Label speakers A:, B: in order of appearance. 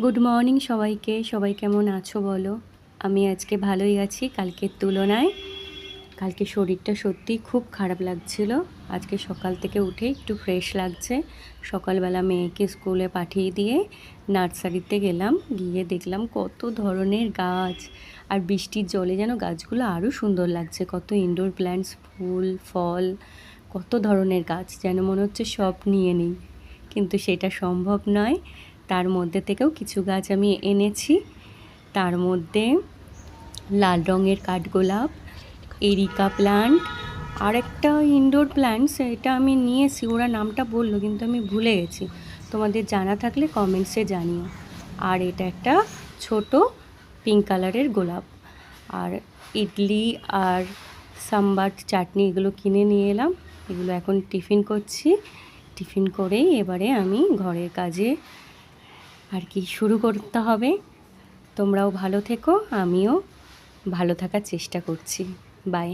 A: Good morning সবাইকে। সবাই কেমন আছো বলো? আমি আজকে ভালোই আছি কালকের তুলনায়। কালকে শরীরটা সত্যিই খুব খারাপ লাগছিল। আজকে সকাল থেকে উঠে একটু ফ্রেশ লাগছে। সকালবেলা মেয়েকে স্কুলে পাঠিয়ে দিয়ে নার্সারিতে গেলাম, গিয়ে দেখলাম কত ধরনের গাছ, আর বৃষ্টির জলে যেন গাছগুলো আরও সুন্দর লাগছে। কত ইনডোর প্ল্যান্টস, ফুল ফল, কত ধরনের গাছ, যেন মনে হচ্ছে সব নিয়ে নিই, কিন্তু সেটা সম্ভব নয়। তার মধ্যে থেকেও কিছু গাছ আমি এনেছি। তার মধ্যে লাল রঙের কাঠগোলাপ, এরিকা প্ল্যান্ট, আর একটা ইনডোর প্ল্যান্টস, এটা আমি নিয়েছি, ওরা নামটা বললো কিন্তু আমি ভুলে গেছি। তোমাদের জানা থাকলে কমেন্টসে জানিও। আর এটা একটা ছোট পিঙ্ক কালারের গোলাপ। আর ইডলি আর সাম্বার চাটনি এগুলো কিনে নিয়ে এলাম। এগুলো এখন টিফিন করছি। টিফিন করেই এবারে আমি ঘরের কাজে আর কি শুরু করতে হবে। তোমরাও ভালো থেকো, আমিও ভালো থাকার চেষ্টা করছি। বাই।